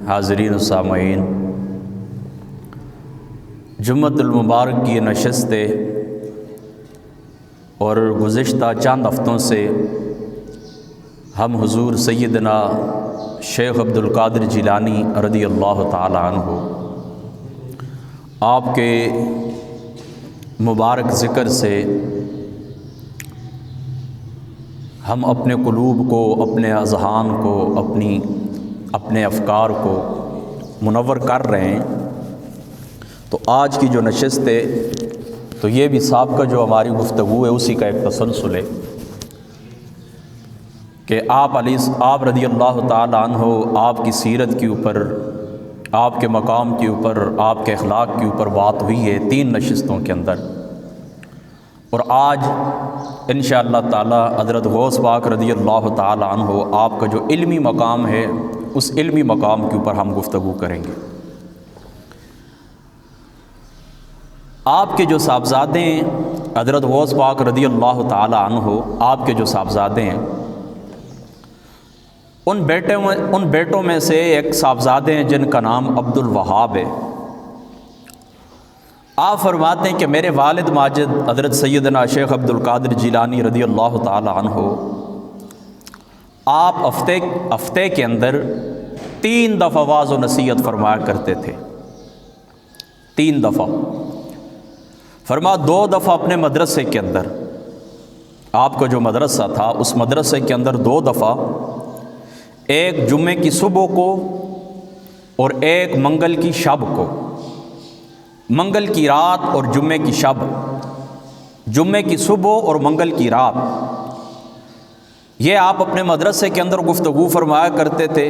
حاضرین و سامعین، جمعۃ المبارک کی نشستیں اور گزشتہ چند ہفتوں سے ہم حضور سیدنا شیخ عبدالقادر جیلانی رضی اللہ تعالی عنہ آپ کے مبارک ذکر سے ہم اپنے قلوب کو، اپنے اذہان کو، اپنے افکار کو منور کر رہے ہیں۔ تو آج کی جو نشست ہے تو یہ بھی سابقہ جو ہماری گفتگو ہے اسی کا ایک تسلسل ہے کہ آپ رضی اللہ تعالی عنہ آپ کی سیرت کے اوپر، آپ کے مقام کے اوپر، آپ کے اخلاق کے اوپر بات ہوئی ہے 3 نشستوں کے اندر، اور آج انشاءاللہ تعالی حضرت غوث پاک رضی اللہ تعالی عنہ آپ کا جو علمی مقام ہے اس علمی مقام کے اوپر ہم گفتگو کریں گے۔ آپ کے جو صاحبزادے ہیں حضرت غوث پاک رضی اللہ تعالی عنہ، آپ کے جو صاحبزادے ہیں ان بیٹوں میں سے ایک صاحبزادے ہیں جن کا نام عبد الوہاب ہے۔ آپ فرماتے ہیں کہ میرے والد ماجد حضرت سیدنا شیخ عبدالقادر جیلانی رضی اللہ تعالی عنہ آپ ہفتے کے اندر 3 دفعہ واعظ و نصیحت فرمایا کرتے تھے۔ 3 دفعہ فرما، 2 دفعہ اپنے مدرسے کے اندر، آپ کا جو مدرسہ تھا اس مدرسے کے اندر 2 دفعہ، ایک جمعے کی صبح کو اور ایک منگل کی شب کو، منگل کی رات اور جمعے کی شب، جمعے کی صبح اور منگل کی رات، یہ آپ اپنے مدرسے کے اندر گفتگو فرمایا کرتے تھے،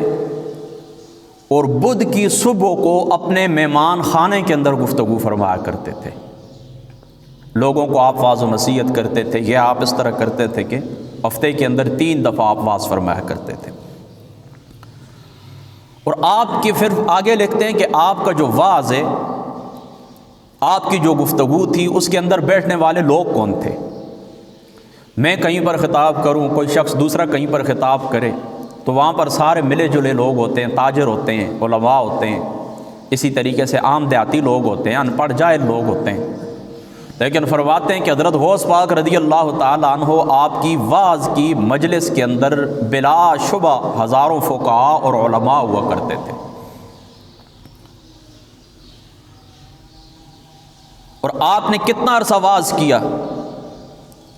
اور بدھ کی صبح کو اپنے مہمان خانے کے اندر گفتگو فرمایا کرتے تھے۔ لوگوں کو آپ واعظ و نصیحت کرتے تھے۔ یہ آپ اس طرح کرتے تھے کہ ہفتے کے اندر 3 دفعہ آپ واعظ فرمایا کرتے تھے۔ اور آپ کی پھر آگے لکھتے ہیں کہ آپ کا جو واعظ ہے، آپ کی جو گفتگو تھی اس کے اندر بیٹھنے والے لوگ کون تھے؟ میں کہیں پر خطاب کروں، کوئی شخص دوسرا کہیں پر خطاب کرے تو وہاں پر سارے ملے جلے لوگ ہوتے ہیں، تاجر ہوتے ہیں، علماء ہوتے ہیں، اسی طریقے سے عام دیہاتی لوگ ہوتے ہیں، ان پڑھ جاہل لوگ ہوتے ہیں۔ لیکن فرماتے ہیں کہ حضرت غوث پاک رضی اللہ تعالی عنہ آپ کی واعظ کی مجلس کے اندر بلا شبہ ہزاروں فقہاء اور علماء ہوا کرتے تھے، اور آپ نے کتنا عرصہ واعظ کیا؟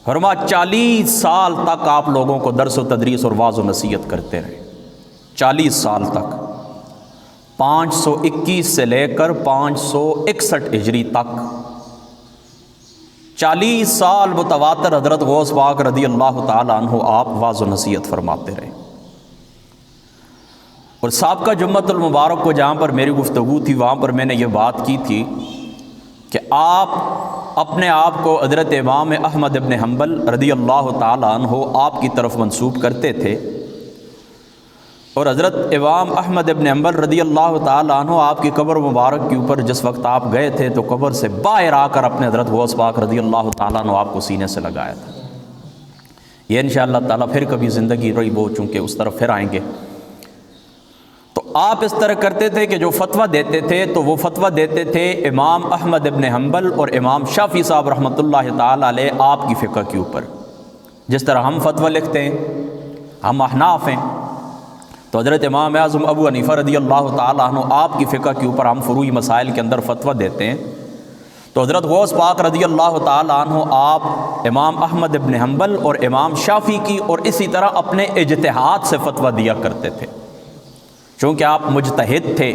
فرما 40 سال تک آپ لوگوں کو درس و تدریس اور واعظ و نصیحت کرتے رہے۔ 40 سال تک، 521 سے لے کر 561 ہجری تک 40 سال متواتر حضرت غوث پاک رضی اللہ تعالی عنہ آپ واعظ و نصیحت فرماتے رہے۔ اور سابقہ جمعۃ المبارک کو جہاں پر میری گفتگو تھی وہاں پر میں نے یہ بات کی تھی کہ آپ اپنے آپ کو حضرت امام احمد ابن حنبل رضی اللہ تعالی عنہ آپ کی طرف منسوب کرتے تھے، اور حضرت امام احمد ابن حنبل رضی اللہ تعالی عنہ آپ کی قبر مبارک کے اوپر جس وقت آپ گئے تھے تو قبر سے باہر آ کر اپنے حضرت غوث پاک رضی اللہ تعالی عنہ آپ کو سینے سے لگایا تھا۔ یہ انشاءاللہ تعالی پھر کبھی زندگی رہی وہ چونکہ اس طرف پھر آئیں گے۔ تو آپ اس طرح کرتے تھے کہ جو فتویٰ دیتے تھے تو وہ فتویٰ دیتے تھے امام احمد ابن حنبل اور امام شافعی صاحب رحمۃ اللہ تعالی علیہ آپ کی فقہ کے اوپر۔ جس طرح ہم فتویٰ لکھتے ہیں، ہم احناف ہیں، تو حضرت امام اعظم ابو حنیفہ رضی اللہ تعالی عنہ آپ کی فقہ کے اوپر ہم فروعی مسائل کے اندر فتویٰ دیتے ہیں، تو حضرت غوث پاک رضی اللہ تعالی عنہ آپ امام احمد ابن حنبل اور امام شافعی کی اور اسی طرح اپنے اجتہاد سے فتویٰ دیا کرتے تھے، چونکہ آپ مجتہد تھے،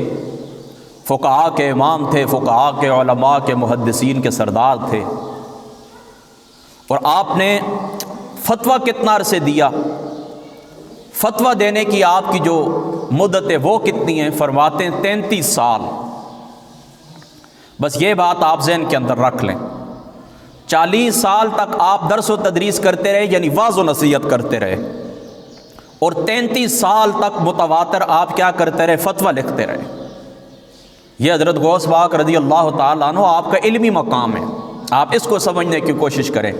فقہاء کے امام تھے، فقہاء کے علماء کے محدثین کے سردار تھے، اور آپ نے فتویٰ کتنا عرصے دیا؟ فتویٰ دینے کی آپ کی جو مدت ہے وہ کتنی ہے؟ فرماتے ہیں 33 سال۔ بس یہ بات آپ ذہن کے اندر رکھ لیں، 40 سال تک آپ درس و تدریس کرتے رہے، یعنی واعظ و نصیحت کرتے رہے، اور 33 سال تک متواتر آپ کیا کرتے رہے؟ فتویٰ لکھتے رہے۔ یہ حضرت غوث پاک رضی اللہ تعالیٰ عنہ آپ کا علمی مقام ہے، آپ اس کو سمجھنے کی کوشش کریں۔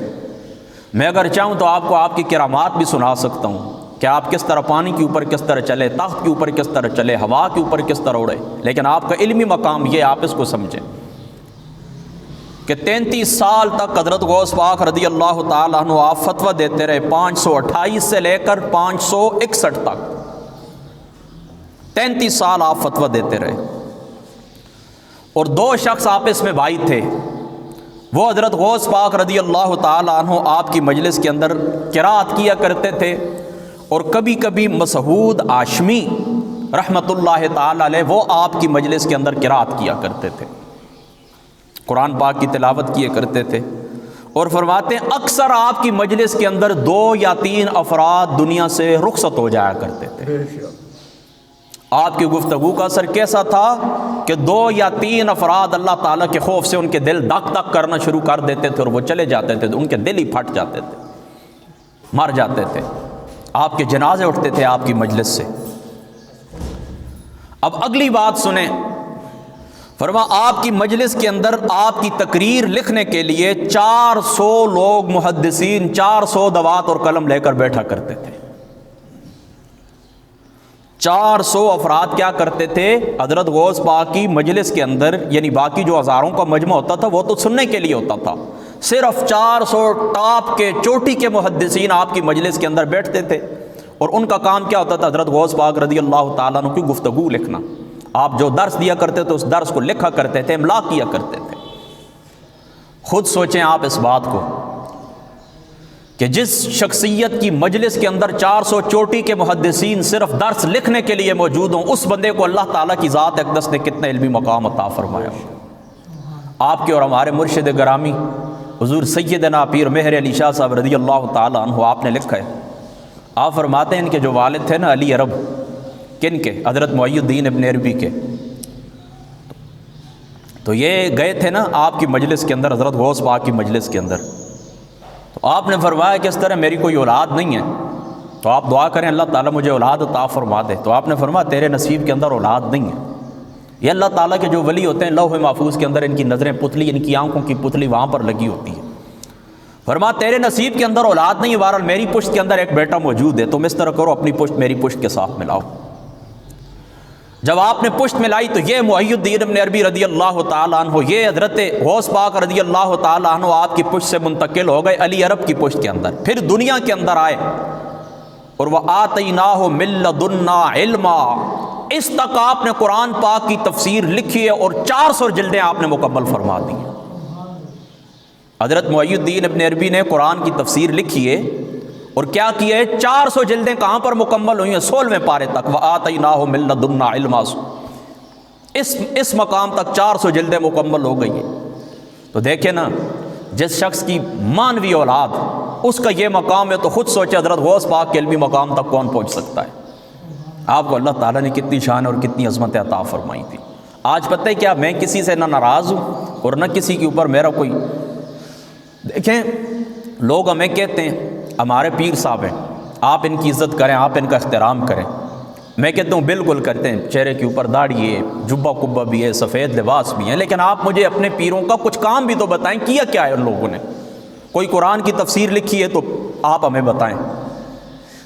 میں اگر چاہوں تو آپ کو آپ کی کرامات بھی سنا سکتا ہوں، کہ آپ کس طرح پانی کے اوپر کس طرح چلے، تخت کے اوپر کس طرح چلے، ہوا کے اوپر کس طرح اڑے، لیکن آپ کا علمی مقام یہ، آپ اس کو سمجھیں کہ 33 سال تک حضرت غوث پاک رضی اللہ تعالیٰ عنہ آپ فتویٰ دیتے رہے، 528 سے لے کر 561 تک 33 سال آپ فتویٰ دیتے رہے، اور 2 شخص آپس میں بھائی تھے، وہ حضرت غوث پاک رضی اللہ تعالیٰ عنہ آپ کی مجلس کے اندر قرات کیا کرتے تھے، اور کبھی کبھی مسعود ہاشمی رحمۃ اللہ تعالیٰ علیہ وہ آپ کی مجلس کے اندر قرات کیا کرتے تھے، قرآن پاک کی تلاوت کیے کرتے تھے، اور فرماتے ہیں اکثر آپ کی مجلس کے اندر 2 یا 3 افراد دنیا سے رخصت ہو جایا کرتے تھے۔ آپ کی گفتگو کا اثر کیسا تھا کہ 2 یا 3 افراد اللہ تعالیٰ کے خوف سے ان کے دل دک دک کرنا شروع کر دیتے تھے، اور وہ چلے جاتے تھے، ان کے دل ہی پھٹ جاتے تھے، مر جاتے تھے، آپ کے جنازے اٹھتے تھے آپ کی مجلس سے۔ اب اگلی بات سنیں، فرما آپ کی مجلس کے اندر آپ کی تقریر لکھنے کے لیے 400 لوگ محدثین 400 دوات اور قلم لے کر بیٹھا کرتے تھے۔ 400 افراد کیا کرتے تھے حضرت غوث پاک کی مجلس کے اندر، یعنی باقی جو ہزاروں کا مجمع ہوتا تھا وہ تو سننے کے لیے ہوتا تھا، صرف 400 ٹاپ کے چوٹی کے محدثین آپ کی مجلس کے اندر بیٹھتے تھے، اور ان کا کام کیا ہوتا تھا؟ حضرت غوث پاک رضی اللہ تعالیٰ عنہ کی گفتگو لکھنا۔ آپ جو درس دیا کرتے تھے اس درس کو لکھا کرتے تھے، املا کیا کرتے تھے۔ خود سوچیں آپ اس بات کو کہ جس شخصیت کی مجلس کے اندر 400 چوٹی کے محدثین صرف درس لکھنے کے لیے موجود ہوں، اس بندے کو اللہ تعالیٰ کی ذات اقدس نے کتنا علمی مقام عطا فرمایا۔ آپ کے اور ہمارے مرشد گرامی حضور سیدنا پیر مہر علی شاہ صاحب رضی اللہ تعالیٰ عنہ آپ نے لکھا ہے، آپ فرماتے ہیں ان کے جو والد تھے نا علی عرب، کن کے؟ حضرت محی الدین ابن عربی کے، تو یہ گئے تھے نا آپ کی مجلس کے اندر، حضرت غوث پاک کی مجلس کے اندر، تو آپ نے فرمایا کہ اس طرح میری کوئی اولاد نہیں ہے، تو آپ دعا کریں اللہ تعالیٰ مجھے اولاد عطا فرما دے۔ تو آپ نے فرمایا تیرے نصیب کے اندر اولاد نہیں ہے۔ یہ اللہ تعالیٰ کے جو ولی ہوتے ہیں لوح محفوظ کے اندر ان کی نظریں پتلی، ان کی آنکھوں کی پتلی وہاں پر لگی ہوتی ہے۔ فرمایا تیرے نصیب کے اندر اولاد نہیں ہے، بہرحال میری پشت کے اندر ایک بیٹا موجود ہے، تم اس طرح کرو اپنی پشت میری پشت کے ساتھ ملاؤ۔ جب آپ نے پشت ملائی تو یہ محی الدین ابن عربی رضی اللہ تعالیٰ عنہ، یہ حضرت غوث پاک رضی اللہ تعالیٰ عنہ آپ کی پشت سے منتقل ہو گئے علی عرب کی پشت کے اندر، پھر دنیا کے اندر آئے، اور وَآتَيْنَاهُ مِن لَّدُنَّا عِلْمًا، اس تک آپ نے قرآن پاک کی تفسیر لکھی ہے، اور 400 جلدیں آپ نے مکمل فرما دی ہیں۔ حضرت محی الدین ابن عربی نے قرآن کی تفسیر لکھی ہے، اور کیا کیا ہے؟ 400 جلدیں کہاں پر مکمل ہوئی ہیں؟ 16ویں پارے تک، وَآتَيْنَاهُ مِن لَّدُنَّا عِلْمًا، اس مقام تک 400 جلدیں مکمل ہو گئی ہیں۔ تو دیکھیں نا، جس شخص کی مانوی اولاد اس کا یہ مقام ہے، تو خود سوچے حضرت غوث پاک کے علمی مقام تک کون پہنچ سکتا ہے؟ آپ کو اللہ تعالیٰ نے کتنی شان اور کتنی عظمت عطا فرمائی تھی۔ آج پتہ ہے کیا، میں کسی سے نہ ناراض ہوں اور نہ کسی کے اوپر میرا کوئی، دیکھیں لوگ ہمیں کہتے ہیں ہمارے پیر صاحب ہیں، آپ ان کی عزت کریں، آپ ان کا احترام کریں۔ میں کہتا ہوں بالکل کرتے ہیں، چہرے کے اوپر داڑھی ہے، جبہ کبہ بھی ہے، سفید لباس بھی ہے، لیکن آپ مجھے اپنے پیروں کا کچھ کام بھی تو بتائیں، کیا کیا ہے ان لوگوں نے؟ کوئی قرآن کی تفسیر لکھی ہے تو آپ ہمیں بتائیں۔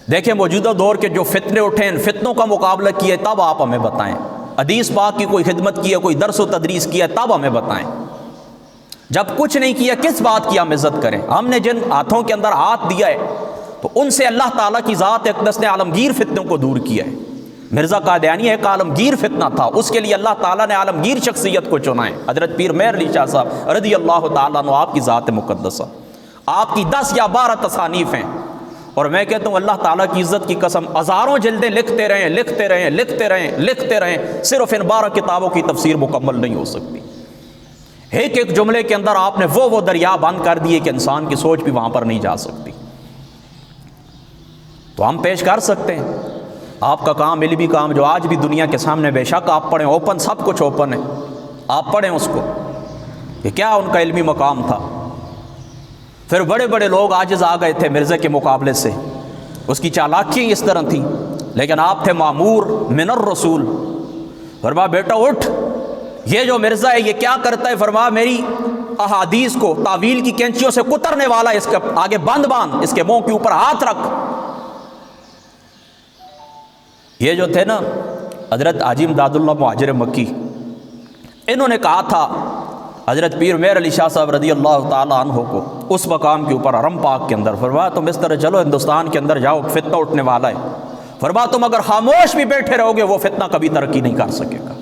دیکھیں موجودہ دور کے جو فتنے اٹھے ہیں، فتنوں کا مقابلہ کیا ہے تب آپ ہمیں بتائیں۔ حدیث پاک کی کوئی خدمت کی ہے، کوئی درس و تدریس کیا ہے تب ہمیں بتائیں۔ جب کچھ نہیں کیا کس بات کی ہم عزت کریں؟ ہم نے جن ہاتھوں کے اندر ہاتھ دیا ہے تو ان سے اللہ تعالیٰ کی ذات اقدس نے عالمگیر فتنوں کو دور کیا ہے۔ مرزا قادیانی ایک عالمگیر فتنہ تھا، اس کے لیے اللہ تعالیٰ نے عالمگیر شخصیت کو چنا ہے، حضرت پیر مہر علی شاہ صاحب رضی اللہ تعالیٰ عنہ، آپ کی ذات مقدسہ، آپ کی 10 یا 12 تصانیف ہیں، اور میں کہتا ہوں اللہ تعالیٰ کی عزت کی قسم ہزاروں جلدیں لکھتے رہیں لکھتے رہیں لکھتے رہیں لکھتے رہیں، صرف ان 12 کتابوں کی تفسیر مکمل نہیں ہو سکتی۔ ایک ایک جملے کے اندر آپ نے وہ دریا بند کر دیے کہ انسان کی سوچ بھی وہاں پر نہیں جا سکتی۔ تو ہم پیش کر سکتے ہیں آپ کا کام، علمی کام جو آج بھی دنیا کے سامنے، بے شک آپ پڑھیں، اوپن سب کچھ اوپن ہے، آپ پڑھیں اس کو کہ کیا ان کا علمی مقام تھا۔ پھر بڑے بڑے لوگ عاجز آ گئے تھے مرزا کے مقابلے سے، اس کی چالاکیاں اس طرح تھیں، لیکن آپ تھے معمور من الرسول۔ فرمایا بیٹا اٹھ، یہ جو مرزا ہے یہ کیا کرتا ہے؟ فرمایا میری احادیث کو تعویل کی کینچیوں سے کترنے والا، اس کے آگے بند باندھ، اس کے منہ کے اوپر ہاتھ رکھ۔ یہ جو تھے نا حضرت حاجی امداد اللہ مہاجر مکی، انہوں نے کہا تھا حضرت پیر مہر علی شاہ صاحب رضی اللہ تعالیٰ عنہ کو اس مقام کے اوپر حرم پاک کے اندر، فرمایا تم اس طرح چلو ہندوستان کے اندر جاؤ، فتنہ اٹھنے والا ہے، فرمایا تم اگر خاموش بھی بیٹھے رہو گے وہ فتنہ کبھی ترقی نہیں کر سکے گا۔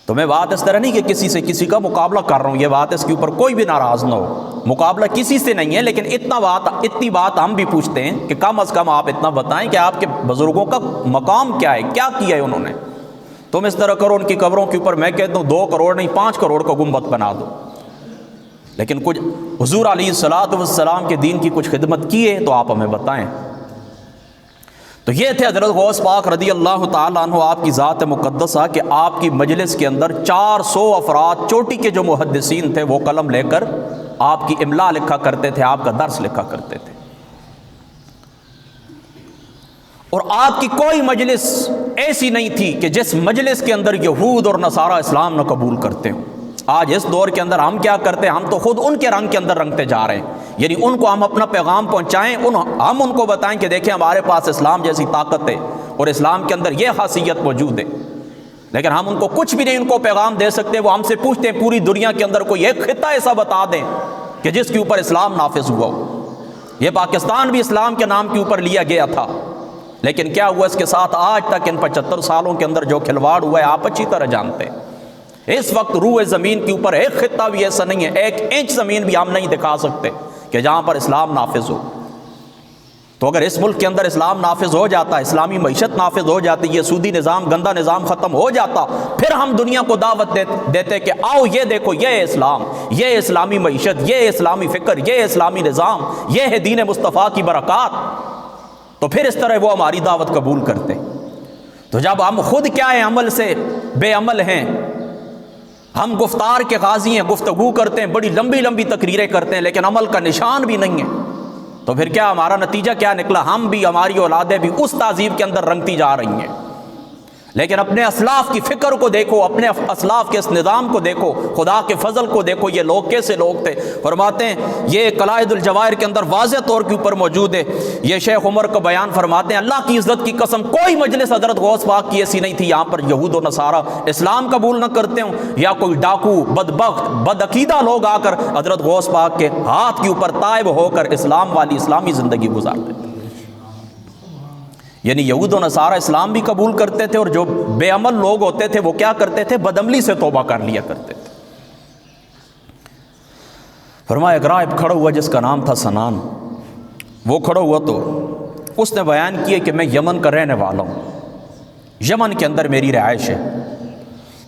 تو میں بات اس طرح نہیں کہ کسی سے کسی کا مقابلہ کر رہا ہوں، یہ بات اس کے اوپر کوئی بھی ناراض نہ ہو، مقابلہ کسی سے نہیں ہے، لیکن اتنی بات ہم بھی پوچھتے ہیں کہ کم از کم آپ اتنا بتائیں کہ آپ کے بزرگوں کا مقام کیا ہے، کیا کیا ہے انہوں نے۔ تم اس طرح کرو ان کی قبروں کے اوپر میں کہتا ہوں 2 کروڑ نہیں 5 کروڑ کا گنبد بنا دو، لیکن کچھ حضور علیہ الصلوۃ والسلام کے دین کی کچھ خدمت کی ہے تو آپ ہمیں بتائیں۔ تو یہ تھے حضرت غوث پاک رضی اللہ تعالیٰ عنہ، آپ کی ذات مقدسہ، کہ آپ کی مجلس کے اندر 400 افراد چوٹی کے جو محدثین تھے وہ قلم لے کر آپ کی املا لکھا کرتے تھے، آپ کا درس لکھا کرتے تھے، اور آپ کی کوئی مجلس ایسی نہیں تھی کہ جس مجلس کے اندر یہود اور نصارہ اسلام نہ قبول کرتے ہوں۔ آج اس دور کے اندر ہم کیا کرتے ہیں، ہم تو خود ان کے رنگ کے اندر رنگتے جا رہے ہیں، یعنی ان کو ہم اپنا پیغام پہنچائیں، ہم ان کو بتائیں کہ دیکھیں ہمارے پاس اسلام جیسی طاقت ہے اور اسلام کے اندر یہ خاصیت موجود ہے، لیکن ہم ان کو کچھ بھی نہیں ان کو پیغام دے سکتے۔ وہ ہم سے پوچھتے ہیں پوری دنیا کے اندر کوئی ایک خطہ ایسا بتا دیں کہ جس کے اوپر اسلام نافذ ہوا ہو۔ یہ پاکستان بھی اسلام کے نام کے اوپر لیا گیا تھا، لیکن کیا ہوا اس کے ساتھ آج تک ان 75 سالوں کے اندر جو کھلواڑ ہوا ہے آپ اچھی طرح جانتے ہیں۔ اس وقت روئے زمین کے اوپر ایک خطہ بھی ایسا نہیں ہے، 1 انچ زمین بھی ہم نہیں دکھا سکتے کہ جہاں پر اسلام نافذ ہو۔ تو اگر اس ملک کے اندر اسلام نافذ ہو جاتا، اسلامی معیشت نافذ ہو جاتی، یہ سودی نظام گندا نظام ختم ہو جاتا، پھر ہم دنیا کو دعوت دیتے کہ آؤ یہ دیکھو یہ اسلام، یہ اسلامی معیشت، یہ اسلامی فکر، یہ اسلامی نظام، یہ ہے دین مصطفیٰ کی برکات، تو پھر اس طرح وہ ہماری دعوت قبول کرتے۔ تو جب ہم خود کیا ہے عمل سے بے عمل ہیں، ہم گفتار کے غازی ہیں، گفتگو کرتے ہیں، بڑی لمبی لمبی تقریریں کرتے ہیں، لیکن عمل کا نشان بھی نہیں ہے، تو پھر کیا ہمارا نتیجہ کیا نکلا؟ ہم بھی، ہماری اولادیں بھی اس تہذیب کے اندر رنگتی جا رہی ہیں۔ لیکن اپنے اسلاف کی فکر کو دیکھو، اپنے اسلاف کے اس نظام کو دیکھو، خدا کے فضل کو دیکھو، یہ لوگ کیسے لوگ تھے۔ فرماتے ہیں یہ قلائد الجواہر کے اندر واضح طور کے اوپر موجود ہے، یہ شیخ عمر کا بیان فرماتے ہیں، اللہ کی عزت کی قسم کوئی مجلس حضرت غوث پاک کی ایسی نہیں تھی یہاں پر یہود و نصارہ اسلام قبول نہ کرتے ہوں، یا کوئی ڈاکو بدبخت بدعقیدہ لوگ آ کر حضرت غوث پاک کے ہاتھ کے اوپر تائب ہو کر اسلام والی اسلامی زندگی گزارتے تھے۔ یعنی یہود و نصارہ اسلام بھی قبول کرتے تھے، اور جو بے عمل لوگ ہوتے تھے وہ کیا کرتے تھے؟ بدعملی سے توبہ کر لیا کرتے تھے۔ فرمایا ایک راہب کھڑا ہوا جس کا نام تھا سنان، وہ کھڑا ہوا تو اس نے بیان کیا کہ میں یمن کا رہنے والا ہوں، یمن کے اندر میری رہائش ہے۔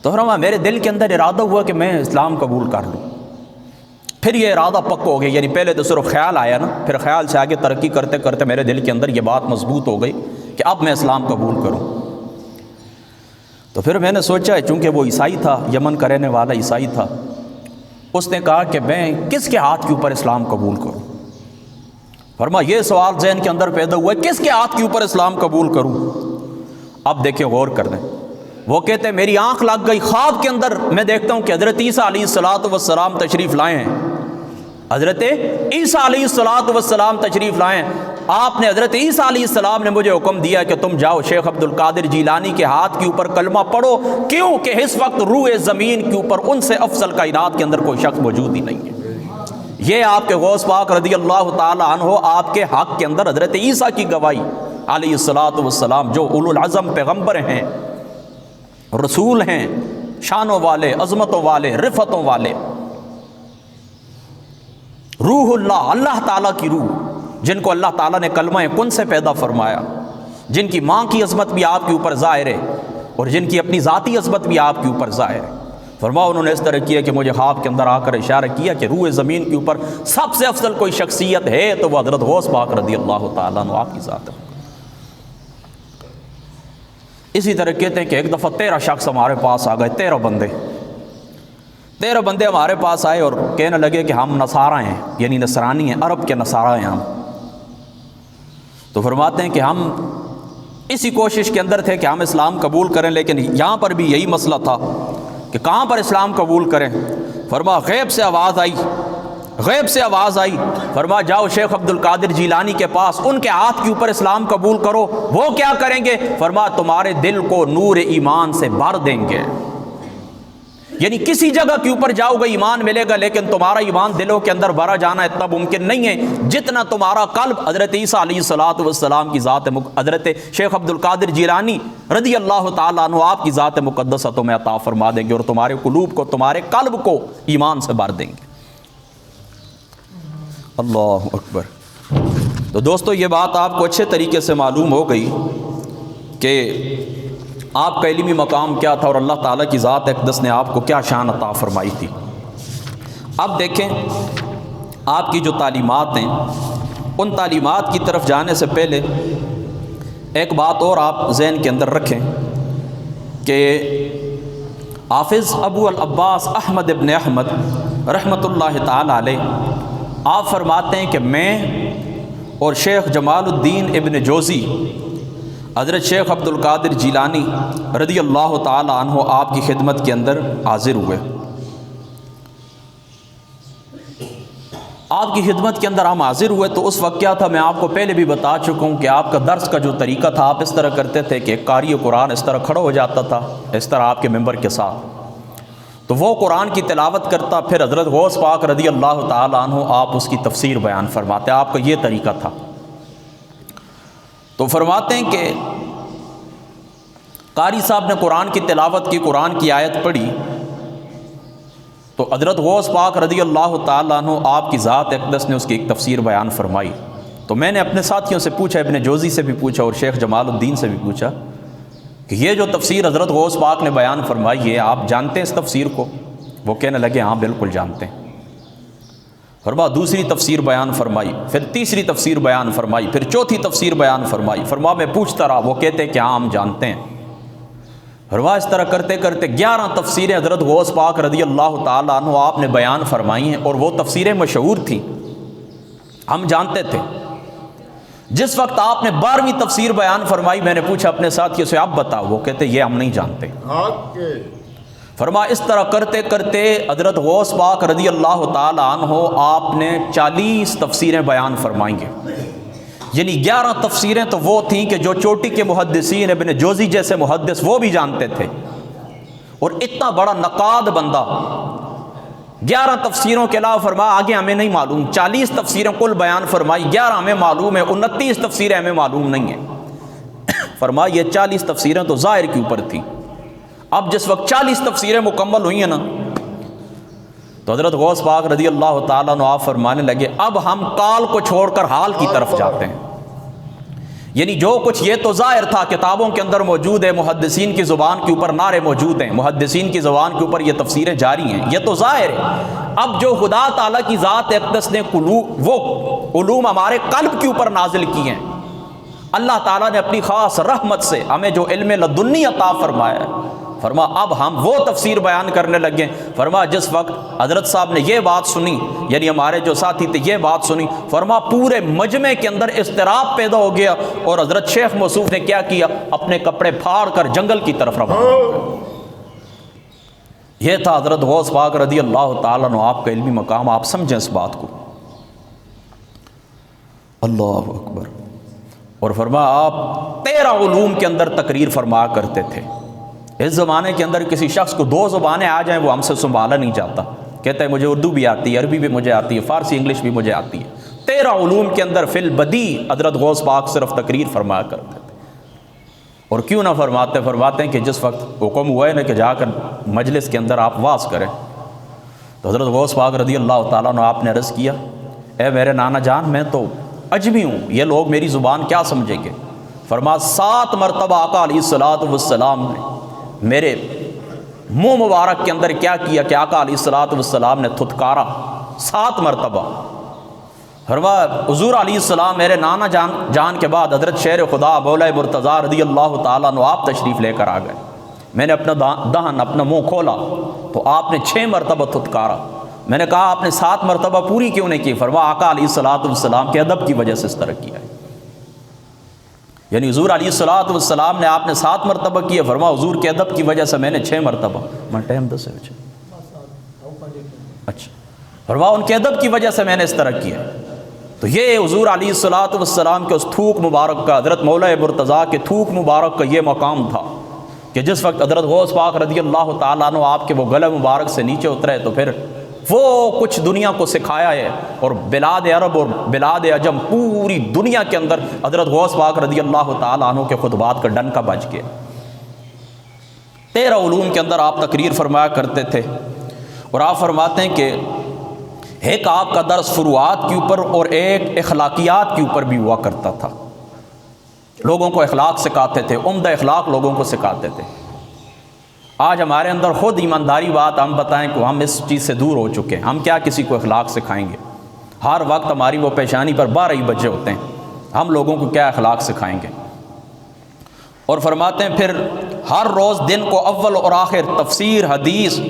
تو فرمایا میرے دل کے اندر ارادہ ہوا کہ میں اسلام قبول کر لوں۔ پھر یہ ارادہ پکا ہو گیا، یعنی پہلے تو صرف خیال آیا نا، پھر خیال سے آگے ترقی کرتے کرتے میرے دل کے اندر یہ بات مضبوط ہو گئی کہ اب میں اسلام قبول کروں۔ تو پھر میں نے سوچا، چونکہ وہ عیسائی تھا، یمن کا رہنے والا عیسائی تھا، اس نے کہا کہ میں کس کے ہاتھ کے اوپر اسلام قبول کروں؟ فرمایا یہ سوال ذہن کے اندر پیدا ہوا ہے، کس کے ہاتھ کے اوپر اسلام قبول کروں؟ اب دیکھیں غور کر دیں، وہ کہتے ہیں میری آنکھ لگ گئی، خواب کے اندر میں دیکھتا ہوں کہ حضرت عیسیٰ علیہ السلام تشریف لائے ہیں، حضرت عیسیٰ علیہ السلام تشریف لائے ہیں۔ آپ نے حضرت عیسیٰ علیہ السلام نے مجھے حکم دیا کہ تم جاؤ شیخ عبد القادر جیلانی کے ہاتھ کے اوپر کلمہ پڑھو، کیوں کہ اس وقت روح زمین کے اوپر ان سے افضل کائنات کے اندر کوئی شخص موجود ہی نہیں ہے۔ یہ آپ کے غوث پاک رضی اللہ تعالی عنہ آپ کے حق کے اندر حضرت عیسیٰ کی گواہی علیہ السلام جو اولو العزم پیغمبر ہیں، رسول ہیں، شانوں والے، عظمتوں والے، رفتوں والے، روح اللہ، اللہ تعالیٰ کی روح، جن کو اللہ تعالیٰ نے کلمہ کن سے پیدا فرمایا، جن کی ماں کی عظمت بھی آپ کے اوپر ظاہر ہے اور جن کی اپنی ذاتی عظمت بھی آپ کے اوپر ظاہر ہے۔ فرمایا انہوں نے اس طرح کیا کہ مجھے خواب کے اندر آ کر اشارہ کیا کہ روح زمین کے اوپر سب سے افضل کوئی شخصیت ہے تو وہ حضرت غوث پاک رضی اللہ تعالیٰ عنہ آپ کی ذات ہے۔ اسی طرح کہتے ہیں کہ ایک دفعہ 13 شخص ہمارے پاس آ گئے، 13 بندے ہمارے پاس آئے اور کہنے لگے کہ ہم نصارہ ہیں، یعنی نصرانی ہیں، عرب کے نصارہ ہیں ہم۔ تو فرماتے ہیں کہ ہم اسی کوشش کے اندر تھے کہ ہم اسلام قبول کریں، لیکن یہاں پر بھی یہی مسئلہ تھا کہ کہاں پر اسلام قبول کریں۔ فرمایا غیب سے آواز آئی، غیب سے آواز آئی، فرمایا جاؤ شیخ عبد القادر جیلانی کے پاس، ان کے ہاتھ کے اوپر اسلام قبول کرو۔ وہ کیا کریں گے؟ فرمایا تمہارے دل کو نور ایمان سے بھر دیں گے۔ یعنی کسی جگہ کے اوپر جاؤ گے ایمان ملے گا، لیکن تمہارا ایمان دلوں کے اندر بھرا جانا اتنا ممکن نہیں ہے جتنا تمہارا قلب حضرت عیسیٰ علیہ السلام کی ذات حضرت شیخ عبد القادر جیلانی رضی اللہ تعالیٰ عنہ آپ کی ذات مقدسہ تمہیں عطا فرما دیں گے، اور تمہارے قلوب کو، تمہارے قلب کو ایمان سے بھر دیں گے۔ اللہ اکبر۔ تو دوستو یہ بات آپ کو اچھے طریقے سے معلوم ہو گئی کہ آپ کا علمی مقام کیا تھا اور اللہ تعالیٰ کی ذات اقدس نے آپ کو کیا شان عطا فرمائی تھی۔ اب دیکھیں آپ کی جو تعلیمات ہیں، ان تعلیمات کی طرف جانے سے پہلے ایک بات اور آپ ذہن کے اندر رکھیں کہ حافظ ابو العباس احمد ابن احمد رحمۃ اللہ تعالیٰ علیہ آپ فرماتے ہیں کہ میں اور شیخ جمال الدین ابن جوزی حضرت شیخ عبد القادر جیلانی رضی اللہ تعالیٰ عنہ آپ کی خدمت کے اندر حاضر ہوئے۔ آپ کی خدمت کے اندر ہم حاضر ہوئے تو اس وقت کیا تھا، میں آپ کو پہلے بھی بتا چکا ہوں کہ آپ کا درس کا جو طریقہ تھا، آپ اس طرح کرتے تھے کہ ایک قاری قرآن اس طرح کھڑا ہو جاتا تھا، اس طرح آپ کے ممبر کے ساتھ، تو وہ قرآن کی تلاوت کرتا، پھر حضرت غوث پاک رضی اللہ تعالیٰ عنہ آپ اس کی تفسیر بیان فرماتے۔ آپ کا یہ طریقہ تھا۔ تو فرماتے ہیں کہ قاری صاحب نے قرآن کی تلاوت کی، قرآن کی آیت پڑھی، تو حضرت غوث پاک رضی اللہ تعالیٰ عنہ آپ کی ذات اقدس نے اس کی ایک تفسیر بیان فرمائی۔ تو میں نے اپنے ساتھیوں سے پوچھا، ابن جوزی سے بھی پوچھا اور شیخ جمال الدین سے بھی پوچھا کہ یہ جو تفسیر حضرت غوث پاک نے بیان فرمائی ہے، آپ جانتے ہیں اس تفسیر کو؟ وہ کہنے لگے ہاں بالکل جانتے ہیں۔ فرمایا دوسری تفسیر بیان فرمائی، پھر تیسری تفسیر بیان فرمائی، پھر چوتھی تفسیر بیان فرمائی۔ فرمایا میں پوچھتا رہا، وہ کہتے کہ ہاں ہم جانتے ہیں۔ فرمایا اس طرح کرتے کرتے 11 تفسیریں حضرت غوث پاک رضی اللہ تعالیٰ عنہ آپ نے بیان فرمائی ہیں، اور وہ تفسیریں مشہور تھیں، ہم جانتے تھے۔ جس وقت آپ نے 12ویں تفسیر بیان فرمائی، میں نے پوچھا اپنے ساتھیوں سے آپ بتاؤ، وہ کہتے یہ ہم نہیں جانتے۔ فرمایا اس طرح کرتے کرتے حضرت غوث پاک رضی اللہ تعالیٰ عنہ آپ نے 40 تفسیریں بیان فرمائیں گے۔ یعنی 11 تفسیریں تو وہ تھیں کہ جو چوٹی کے محدثین ابن جوزی جیسے محدث وہ بھی جانتے تھے، اور اتنا بڑا نقاد بندہ 11 تفسیروں کے علاوہ فرمایا آگے ہمیں نہیں معلوم، 40 تفسیریں کل بیان فرمائی، 11 ہمیں معلوم ہے، 29 تفسیریں ہمیں معلوم نہیں ہیں۔ فرمایا یہ 40 تفسیریں تو ظاہر کے اوپر تھیں۔ اب جس وقت 40 تفسیریں مکمل ہوئی ہیں نا، تو حضرت غوث پاک رضی اللہ تعالیٰ عنہ آپ فرمانے لگے اب ہم قال کو چھوڑ کر حال کی طرف جاتے ہیں۔ یعنی جو کچھ یہ تو ظاہر تھا، کتابوں کے اندر موجود ہے، محدثین کی زبان کے اوپر نعرے موجود ہیں، محدثین کی زبان کے اوپر یہ تفسیریں جاری ہیں، یہ تو ظاہر ہے۔ اب جو خدا تعالیٰ کی ذات اقدس نے وہ علوم ہمارے قلب کے اوپر نازل کی ہیں، اللہ تعالیٰ نے اپنی خاص رحمت سے ہمیں جو علم لدنی عطا فرمایا ہے، فرما اب ہم وہ تفسیر بیان کرنے لگے۔ فرما جس وقت حضرت صاحب نے یہ بات سنی، یعنی ہمارے جو ساتھی تھے یہ بات سنی، فرما پورے مجمع کے اندر اضطراب پیدا ہو گیا، اور حضرت شیخ موصوف نے کیا کیا، اپنے کپڑے پھاڑ کر جنگل کی طرف روانہ ہو گئے۔ یہ تھا حضرت غوث پاک رضی اللہ تعالیٰ عنہ آپ کا علمی مقام، آپ سمجھیں اس بات کو۔ اللہ اکبر۔ اور فرما آپ 13 علوم کے اندر تقریر فرمایا کرتے تھے۔ اس زمانے کے اندر کسی شخص کو 2 زبانیں آ جائیں وہ ہم سے سنبھالا نہیں جاتا، کہتا ہے مجھے اردو بھی آتی ہے، عربی بھی مجھے آتی ہے، فارسی انگلش بھی مجھے آتی ہے۔ 13 علوم کے اندر فی البدی حضرت غوث پاک صرف تقریر فرمایا کرتے تھے۔ اور کیوں نہ فرماتے ہیں کہ جس وقت حکم ہوا ہے نا کہ جا کر مجلس کے اندر آپ واز کریں، تو حضرت غوث پاک رضی اللہ تعالیٰ عنہ آپ نے عرض کیا اے میرے نانا جان میں تو اجمی ہوں، یہ لوگ میری زبان کیا سمجھیں گے؟ فرما 7 مرتبہ آقا علیہ الصلوۃ والسلام نے میرے منہ مبارک کے اندر کیا کیا کہ آقا علیہ الصلوۃ والسلام نے تھتکارا 7 مرتبہ۔ فرمایا حضور علیہ السلام میرے نانا جان کے بعد حضرت شیر خدا مولا مرتضیٰ رضی اللہ تعالیٰ عنہ آپ تشریف لے کر آ گئے۔ میں نے اپنا دہن اپنا منہ کھولا تو آپ نے 6 مرتبہ تھتکارا۔ میں نے کہا آپ نے 7 مرتبہ پوری کیوں نہیں کی؟ فرمایا آقا علیہ الصلوۃ والسلام کے ادب کی وجہ سے اس طرح کیا ہے۔ یعنی حضور علیہ الصلوۃ والسلام نے آپ نے 7 مرتبہ کیا، فرمایا حضور کے ادب کی وجہ سے میں نے 6 مرتبہ۔ میں ٹائم 10 ہے اچھا فرمایا ان کے ادب کی وجہ سے میں نے اس طرح کیا۔ تو یہ حضور علیہ الصلوۃ والسلام کے اس تھوک مبارک کا، حضرت مولا مرتضیٰ کے تھوک مبارک کا یہ مقام تھا کہ جس وقت حضرت غوث پاک رضی اللہ تعالیٰ عنہ آپ کے وہ گلے مبارک سے نیچے اترے تو پھر وہ کچھ دنیا کو سکھایا ہے، اور بلاد عرب اور بلاد عجم پوری دنیا کے اندر حضرت غوث پاک رضی اللہ تعالیٰ عنہ کے خطبات کا ڈنکا بج گیا۔ 13 علوم کے اندر آپ تقریر فرمایا کرتے تھے، اور آپ فرماتے ہیں کہ ایک آپ کا درس فروعات کے اوپر اور ایک اخلاقیات کے اوپر بھی ہوا کرتا تھا۔ لوگوں کو اخلاق سکھاتے تھے، عمدہ اخلاق لوگوں کو سکھاتے تھے۔ آج ہمارے اندر خود ایمانداری بات ہم بتائیں کہ ہم اس چیز سے دور ہو چکے ہیں، ہم کیا کسی کو اخلاق سکھائیں گے؟ ہر وقت ہماری وہ پیشانی پر 12 ہی بجے ہوتے ہیں، ہم لوگوں کو کیا اخلاق سکھائیں گے؟ اور فرماتے ہیں پھر ہر روز دن کو اول اور آخر تفسیر، حدیث،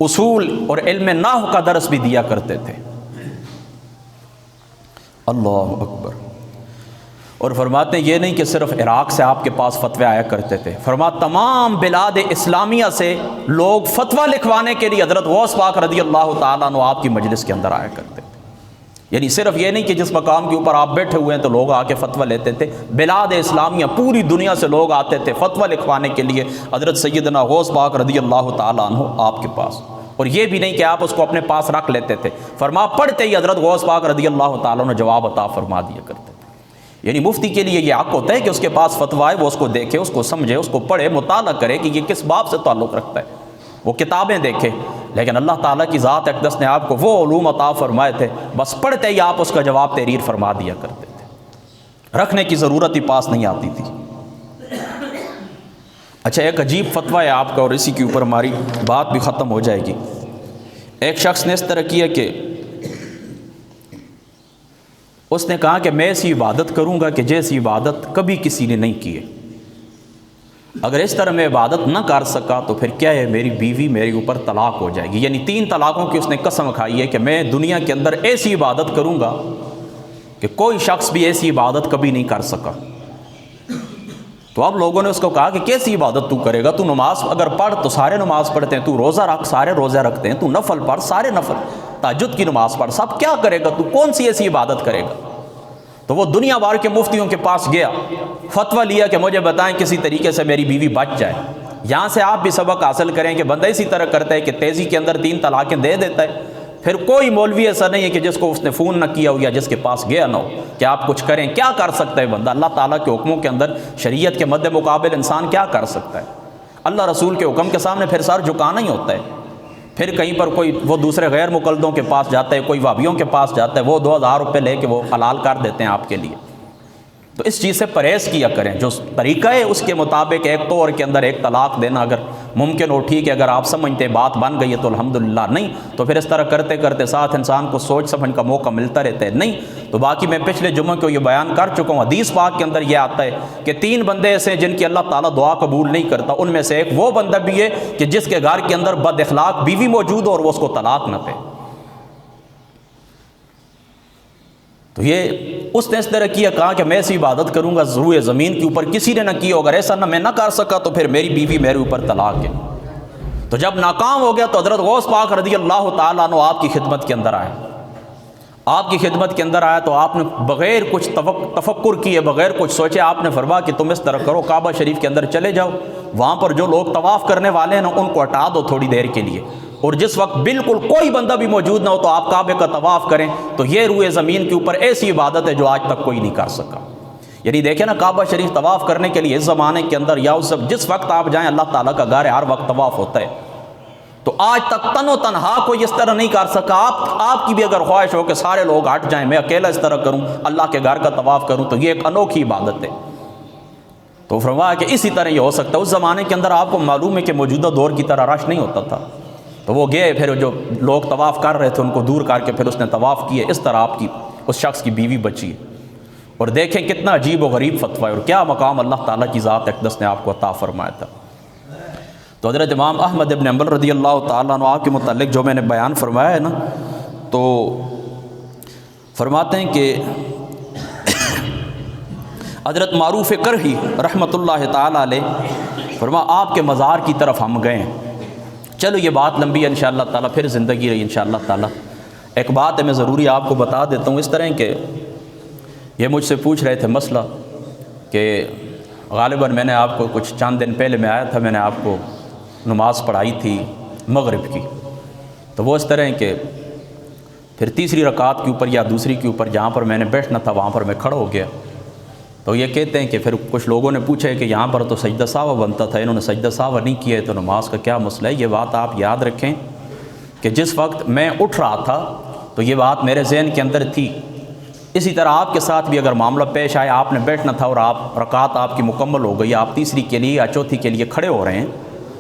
اصول اور علم نحو کا درس بھی دیا کرتے تھے۔ اللہ اکبر۔ اور فرماتے ہیں یہ نہیں کہ صرف عراق سے آپ کے پاس فتوے آیا کرتے تھے، فرماتے تمام بلاد اسلامیہ سے لوگ فتویٰ لکھوانے کے لیے حضرت غوث پاک رضی اللہ تعالیٰ عنہ آپ کی مجلس کے اندر آیا کرتے تھے۔ یعنی صرف یہ نہیں کہ جس مقام کے اوپر آپ بیٹھے ہوئے ہیں تو لوگ آ کے فتویٰ لیتے تھے، بلاد اسلامیہ پوری دنیا سے لوگ آتے تھے فتویٰ لکھوانے کے لیے حضرت سیدنا غوث پاک رضی اللہ تعالیٰ عنہ آپ کے پاس۔ اور یہ بھی نہیں کہ آپ اس کو اپنے پاس رکھ لیتے تھے، پڑھتے ہی حضرت غوث پاک رضی اللہ تعالیٰ عنہ جواب عطا فرما دیا کرتے تھے۔ یعنی مفتی کے لیے یہ حق ہوتا ہے کہ اس کے پاس فتویٰ ہے، وہ اس کو دیکھے، اس کو سمجھے، اس کو پڑھے، مطالعہ کرے کہ یہ کس باب سے تعلق رکھتا ہے، وہ کتابیں دیکھے۔ لیکن اللہ تعالیٰ کی ذات اقدس نے آپ کو وہ علوم عطا فرمائے تھے، بس پڑھتے ہی آپ اس کا جواب تحریر فرما دیا کرتے تھے، رکھنے کی ضرورت ہی پاس نہیں آتی تھی۔ اچھا، ایک عجیب فتویٰ ہے آپ کا، اور اسی کے اوپر ہماری بات بھی ختم ہو جائے گی۔ ایک شخص نے اس طرح کیا کہ اس نے کہا کہ میں ایسی عبادت کروں گا کہ جیسی عبادت کبھی کسی نے نہیں کی ہے، اگر اس طرح میں عبادت نہ کر سکا تو پھر کیا ہے، میری بیوی میرے اوپر طلاق ہو جائے گی۔ یعنی 3 طلاقوں کی اس نے قسم کھائی ہے کہ میں دنیا کے اندر ایسی عبادت کروں گا کہ کوئی شخص بھی ایسی عبادت کبھی نہیں کر سکا۔ تو اب لوگوں نے اس کو کہا کہ کیسی عبادت تو کرے گا؟ تو نماز اگر پڑھ تو سارے نماز پڑھتے ہیں، تو روزہ رکھ سارے روزہ رکھتے ہیں، تو نفل پڑھ سارے نفل، تہجد کی نماز پڑھ، سب کیا کرے گا؟ تو کون سی ایسی عبادت کرے گا؟ تو وہ دنیا بھر کے مفتیوں کے پاس گیا، فتویٰ لیا کہ مجھے بتائیں کسی طریقے سے میری بیوی بچ جائے۔ یہاں سے آپ بھی سبق حاصل کریں کہ بندہ اسی طرح کرتا ہے کہ تیزی کے اندر 3 طلاقیں دے دیتا ہے، پھر کوئی مولوی ایسا نہیں ہے کہ جس کو اس نے فون نہ کیا ہو یا جس کے پاس گیا نہ ہو کہ آپ کچھ کریں۔ کیا کر سکتا ہے بندہ؟ اللہ تعالیٰ کے حکموں کے اندر، شریعت کے مد مقابل انسان کیا کر سکتا ہے؟ اللہ رسول کے حکم کے سامنے پھر سر جھکانا ہی ہوتا ہے۔ پھر کہیں پر کوئی وہ دوسرے غیر مقلدوں کے پاس جاتا ہے، کوئی وابیوں کے پاس جاتا ہے، وہ 2000 روپے لے کے وہ حلال کر دیتے ہیں آپ کے لیے۔ تو اس چیز سے پرہیز کیا کریں، جو طریقہ ہے اس کے مطابق ایک طور کے اندر ایک طلاق دینا اگر ممکن ہو ٹھیک ہے، اگر آپ سمجھتے ہیں بات بن گئی ہے تو الحمدللہ، نہیں تو پھر اس طرح کرتے کرتے ساتھ انسان کو سوچ سمجھ کا موقع ملتا رہتا ہے۔ نہیں تو باقی میں پچھلے جمعہ کو یہ بیان کر چکا ہوں، حدیث پاک کے اندر یہ آتا ہے کہ 3 بندے ایسے جن کی اللہ تعالیٰ دعا قبول نہیں کرتا، ان میں سے ایک وہ بندہ بھی ہے کہ جس کے گھر کے اندر بد اخلاق بیوی موجود ہو اور وہ اس کو طلاق نہ دے۔ تو یہ اس نے اس طرح کیا، کہا کہ میں ایسی عبادت کروں گا روئے زمین کے اوپر کسی نے نہ کی ہو، اگر ایسا نہ میں نہ کر سکا تو پھر میری بیوی میرے اوپر طلاق ہے۔ تو جب ناکام ہو گیا تو حضرت غوث پاک رضی اللہ تعالیٰ عنہ آپ کی خدمت کے اندر آئے، آپ کی خدمت کے اندر آیا تو آپ نے بغیر کچھ تفکر کیے، بغیر کچھ سوچے آپ نے فرمایا کہ تم اس طرح کرو، کعبہ شریف کے اندر چلے جاؤ، وہاں پر جو لوگ طواف کرنے والے ہیں نا ان کو ہٹا دو تھوڑی دیر کے لیے، اور جس وقت بالکل کوئی بندہ بھی موجود نہ ہو تو آپ کعبے کا طواف کریں۔ تو یہ روئے زمین کے اوپر ایسی عبادت ہے جو آج تک کوئی نہیں کر سکا۔ یعنی دیکھیں نا، کعبہ شریف طواف کرنے کے لیے اس زمانے کے اندر یا جس وقت آپ جائیں اللہ تعالیٰ کا گھر ہے، ہر وقت طواف ہوتا ہے۔ تو آج تک تن و تنہا کوئی اس طرح نہیں کر سکا۔ آپ کی بھی اگر خواہش ہو کہ سارے لوگ ہٹ جائیں، میں اکیلا اس طرح کروں، اللہ کے گھر کا طواف کروں، تو یہ ایک انوکھی عبادت ہے۔ تو فرمایا کہ اسی طرح یہ ہو سکتا ہے۔ اس زمانے کے اندر آپ کو معلوم ہے کہ موجودہ دور کی طرح رش نہیں ہوتا تھا، تو وہ گئے، پھر جو لوگ طواف کر رہے تھے ان کو دور کر کے پھر اس نے طواف کیے۔ اس طرح آپ کی اس شخص کی بیوی بچی ہے۔ اور دیکھیں کتنا عجیب و غریب فتویٰ ہے اور کیا مقام اللہ تعالیٰ کی ذات اقدس نے آپ کو عطا فرمایا تھا۔ تو حضرت امام احمد ابن حنبل رضی اللہ تعالیٰ عنہ آپ کے متعلق جو میں نے بیان فرمایا ہے نا، تو فرماتے ہیں کہ حضرت معروف کرہی رحمۃ اللہ تعالیٰ علیہ فرمایا آپ کے مزار کی طرف ہم گئے ہیں۔ چلو یہ بات لمبی ہے انشاءاللہ تعالیٰ، پھر زندگی رہی انشاءاللہ تعالیٰ ایک بات ہے میں ضروری آپ کو بتا دیتا ہوں، اس طرح کہ یہ مجھ سے پوچھ رہے تھے مسئلہ کہ غالباً میں نے آپ کو کچھ چند دن پہلے میں آیا تھا، میں نے آپ کو نماز پڑھائی تھی مغرب کی، تو وہ اس طرح کہ پھر تیسری رکعت کے اوپر یا دوسری کے اوپر جہاں پر میں نے بیٹھنا تھا وہاں پر میں کھڑا ہو گیا، تو یہ کہتے ہیں کہ پھر کچھ لوگوں نے پوچھا ہے کہ یہاں پر تو سجدہ سہو بنتا تھا، انہوں نے سجدہ سہو نہیں کیا ہے، تو نماز کا کیا مسئلہ ہے؟ یہ بات آپ یاد رکھیں کہ جس وقت میں اٹھ رہا تھا تو یہ بات میرے ذہن کے اندر تھی، اسی طرح آپ کے ساتھ بھی اگر معاملہ پیش آئے، آپ نے بیٹھنا تھا اور آپ رکعت آپ کی مکمل ہو گئی، آپ تیسری کے لیے یا چوتھی کے لیے کھڑے ہو رہے ہیں،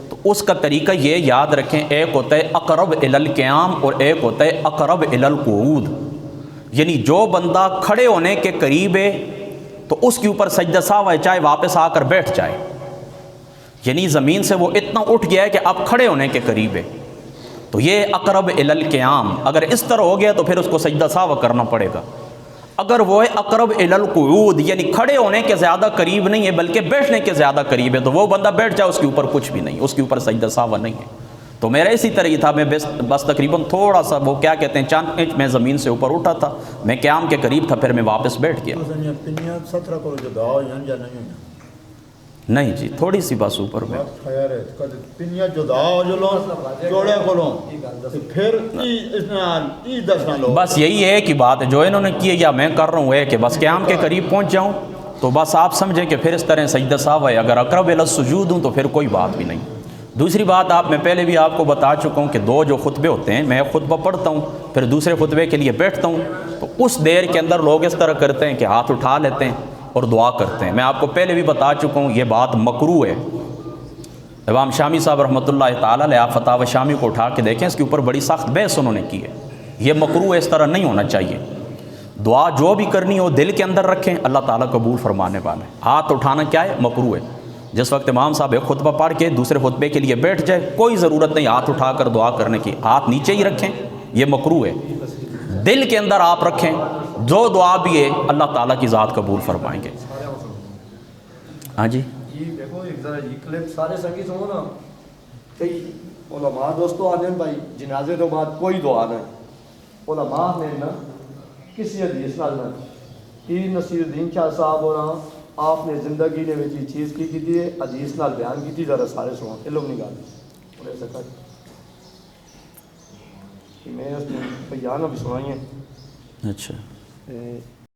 تو اس کا طریقہ یہ یاد رکھیں، ایک ہوتا ہے اقرب الی القیام اور ایک ہوتا ہے اقرب الی القعود، یعنی جو بندہ کھڑے ہونے کے قریب ہے تو اس کے اوپر سجدہ سہو ہے، چاہے واپس آ کر بیٹھ جائے، یعنی زمین سے وہ اتنا اٹھ گیا ہے کہ اب کھڑے ہونے کے قریب ہے، تو یہ اقرب الی القیام، اگر اس طرح ہو گیا تو پھر اس کو سجدہ سہو کرنا پڑے گا۔ اگر وہ ہے اقرب الی القعود، یعنی کھڑے ہونے کے زیادہ قریب نہیں ہے بلکہ بیٹھنے کے زیادہ قریب ہے، تو وہ بندہ بیٹھ جائے، اس کے اوپر کچھ بھی نہیں، اس کے اوپر سجدہ سہو نہیں ہے۔ تو میرا اسی طرح ہی تھا، میں بس تقریباً تھوڑا سا وہ کیا کہتے ہیں چند انچ میں زمین سے اوپر اٹھا تھا، میں قیام کے قریب تھا، پھر میں واپس بیٹھ گیا۔ نہیں جی، تھوڑی سی بس اوپر میں۔ بس یہی ہے کہ بات جو انہوں نے کی ہے یا میں کر رہا ہوں ہے کہ بس قیام کے قریب پہنچ جاؤں تو بس آپ سمجھیں کہ پھر اس طرح سجدہ سہو ہے، اگر اقرب الی السجود ہوں تو پھر کوئی بات بھی نہیں۔ دوسری بات میں پہلے بھی آپ کو بتا چکا ہوں کہ دو جو خطبے ہوتے ہیں، میں خطبہ پڑھتا ہوں پھر دوسرے خطبے کے لیے بیٹھتا ہوں، تو اس دیر کے اندر لوگ اس طرح کرتے ہیں کہ ہاتھ اٹھا لیتے ہیں اور دعا کرتے ہیں۔ میں آپ کو پہلے بھی بتا چکا ہوں یہ بات مکروہ ہے۔ امام شامی صاحب رحمۃ اللہ تعالیٰ علیہ، آپ فتاوی شامی کو اٹھا کے دیکھیں، اس کے اوپر بڑی سخت بحث انہوں نے کی ہے، یہ مکروہ ہے، اس طرح نہیں ہونا چاہیے۔ دعا جو بھی کرنی ہو دل کے اندر رکھیں، اللہ تعالیٰ قبول فرمانے والے۔ ہاتھ اٹھانا کیا ہے؟ مکروہ ہے۔ جس وقت امام صاحب ایک خطبہ پڑھ کے دوسرے خطبے کے لیے بیٹھ جائے، کوئی ضرورت نہیں ہاتھ اٹھا کر دعا کرنے کی، ہاتھ نیچے ہی رکھیں، یہ مکروہ ہے۔ دل کے اندر آپ رکھیں، جو دعا بھی ہے اللہ تعالیٰ کی ذات قبول فرمائیں گے۔ ہاں جی دیکھو ایک ذرا یہ کلپ سارے سنگی سنو نا، کئی علماء دوستو آنے بھائی جنازے تو بعد کوئی دعا نہیں، علماء نے نا کسی حدیث نال نہ پیر نصیر الدین شاہ صاحب ہونا آپ نے زندگی نے یہ چیز کی تھی حدیث نال بیان کی تھی، ذرا سارے سنو، علم نہیں گل انہیں سکا میں اس نے بیان بھی سنائی ہیں۔ اچھا